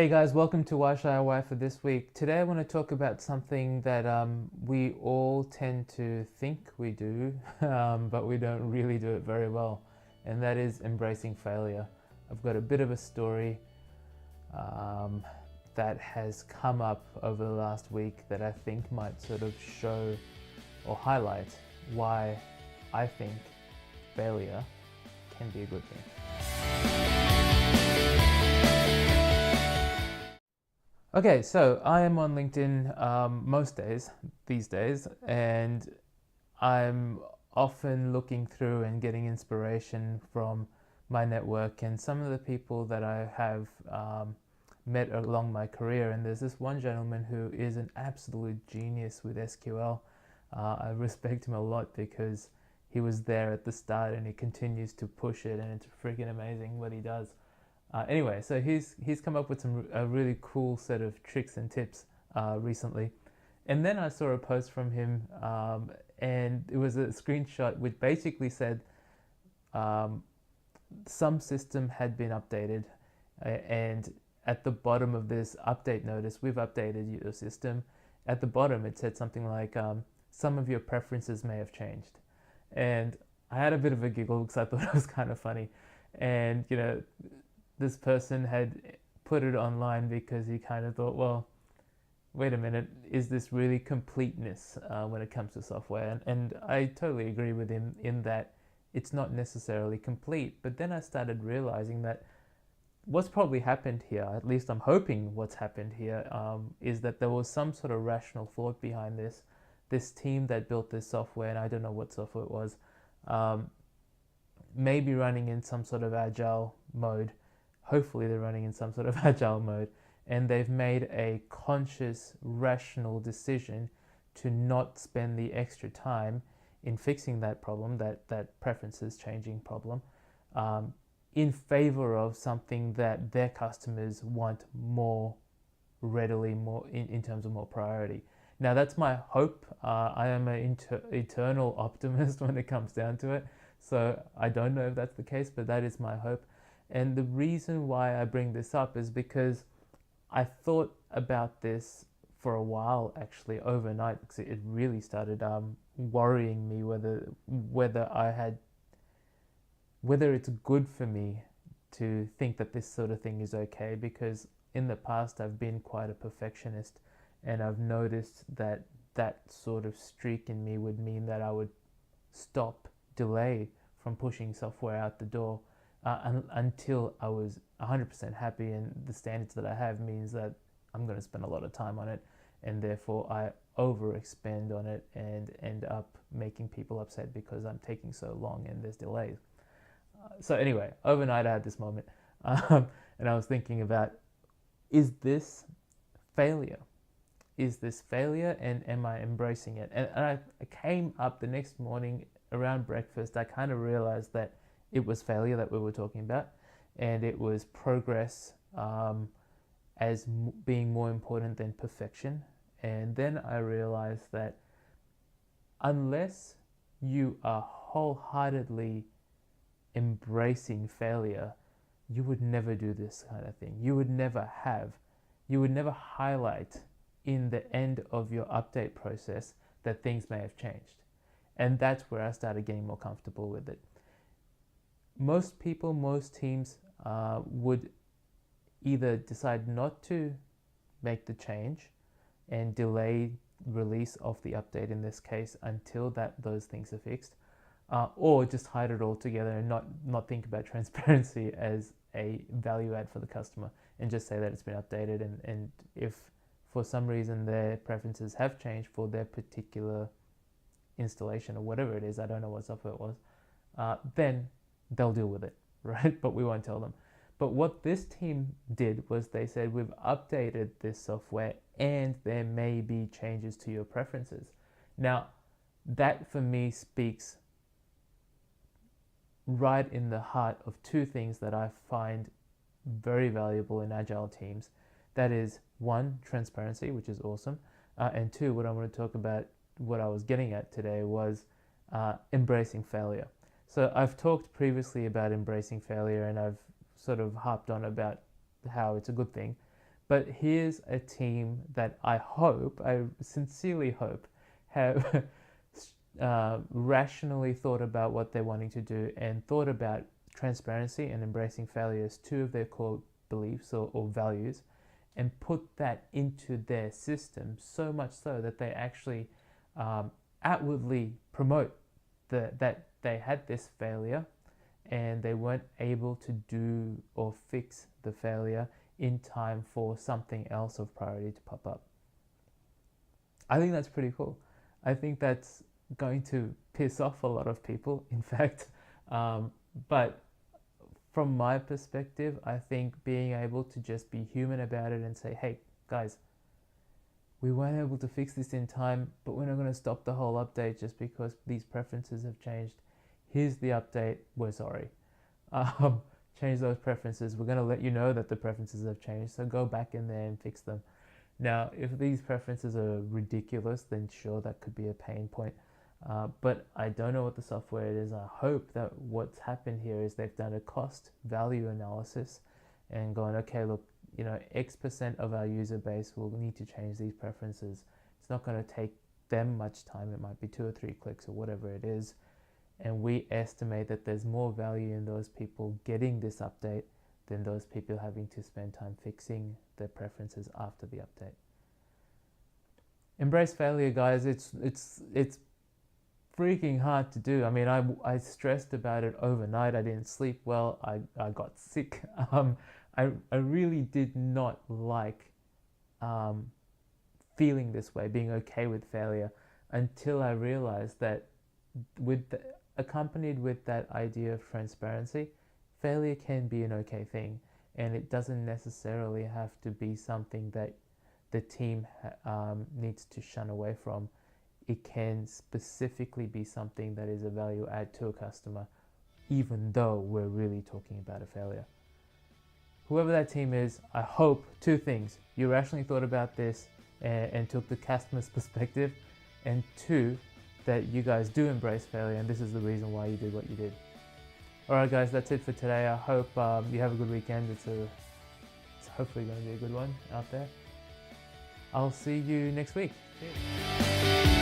Hey guys, welcome to Why Should I Why for this week. Today I want to talk about something that we all tend to think we do, but we don't really do it very well, and that is embracing failure. I've got a bit of a story um, that has come up over the last week that I think might sort of show or highlight why I think failure can be a good thing. Okay, so I am on LinkedIn most days these days, and I'm often looking through and getting inspiration from my network and some of the people that I have met along my career. And there's this one gentleman who is an absolute genius with SQL. I respect him a lot because he was there at the start and he continues to push it, and it's freaking amazing what he does. Anyway, so he's come up with a really cool set of tricks and tips recently, and then I saw a post from him, and it was a screenshot which basically said some system had been updated, and at the bottom of this update notice, we've updated your system. At the bottom, it said something like some of your preferences may have changed, and I had a bit of a giggle because I thought it was kind of funny, and this person had put it online because he kind of thought, well, wait a minute, is this really completeness when it comes to software? And I totally agree with him in that it's not necessarily complete. But then I started realizing that what's probably happened here, at least I'm hoping what's happened here, is that there was some sort of rational thought behind this. This team that built this software, and I don't know what software it was, maybe running in some sort of agile mode. Hopefully they're running in some sort of agile mode, and they've made a conscious, rational decision to not spend the extra time in fixing that problem, that preferences changing problem, in favor of something that their customers want more readily, more in terms of more priority. Now that's my hope. I am an eternal optimist when it comes down to it, so I don't know if that's the case, but that is my hope. And the reason why I bring this up is because I thought about this for a while, actually, overnight, because it really started worrying me whether it's good for me to think that this sort of thing is okay. Because in the past I've been quite a perfectionist, and I've noticed that that sort of streak in me would mean that I would delay from pushing software out the door. Until I was 100% happy, and the standards that I have means that I'm going to spend a lot of time on it, and therefore I overexpend on it and end up making people upset because I'm taking so long and there's delays. So anyway, overnight I had this moment, and I was thinking about, is this failure? Is this failure, and am I embracing it? And I came up the next morning around breakfast, I kind of realized that it was failure that we were talking about, and it was progress as being more important than perfection. And then I realized that unless you are wholeheartedly embracing failure, you would never do this kind of thing. You would never highlight in the end of your update process that things may have changed. And that's where I started getting more comfortable with it. Most people, most teams would either decide not to make the change and delay release of the update, in this case, until those things are fixed, or just hide it all together and not think about transparency as a value add for the customer, and just say that it's been updated, and if for some reason their preferences have changed for their particular installation or whatever it is, I don't know what software it was, then they'll deal with it, right? But we won't tell them. But what this team did was they said, we've updated this software and there may be changes to your preferences. Now, that for me speaks right in the heart of two things that I find very valuable in agile teams. That is, one, transparency, which is awesome, and two, what I want to talk about, what I was getting at today, was embracing failure. So I've talked previously about embracing failure, and I've sort of harped on about how it's a good thing. But here's a team that I sincerely hope, have rationally thought about what they're wanting to do and thought about transparency and embracing failure as two of their core beliefs or values, and put that into their system, so much so that they actually outwardly promote that they had this failure and they weren't able to do or fix the failure in time for something else of priority to pop up. I think that's pretty cool. I think that's going to piss off a lot of people, in fact. But from my perspective, I think being able to just be human about it and say, hey, guys, we weren't able to fix this in time, but we're not going to stop the whole update just because these preferences have changed. Here's the update. We're sorry. Change those preferences. We're going to let you know that the preferences have changed, so go back in there and fix them. Now, if these preferences are ridiculous, then sure, that could be a pain point. But I don't know what the software is. I hope that what's happened here is they've done a cost value analysis and gone, okay, look, X% of our user base will need to change these preferences. It's not going to take them much time. It might be 2 or 3 clicks or whatever it is. And we estimate that there's more value in those people getting this update than those people having to spend time fixing their preferences after the update. Embrace failure, guys. It's freaking hard to do. I mean, I stressed about it overnight. I didn't sleep well. I got sick. I really did not like feeling this way, being okay with failure, until I realized that accompanied with that idea of transparency, failure can be an okay thing, and it doesn't necessarily have to be something that the team needs to shun away from. It can specifically be something that is a value add to a customer, even though we're really talking about a failure. Whoever that team is, I hope 2 things. You rationally thought about this and took the customer's perspective, and 2, that you guys do embrace failure, and this is the reason why you did what you did. Alright guys, that's it for today. I hope you have a good weekend. It's hopefully going to be a good one out there. I'll see you next week. Cheers.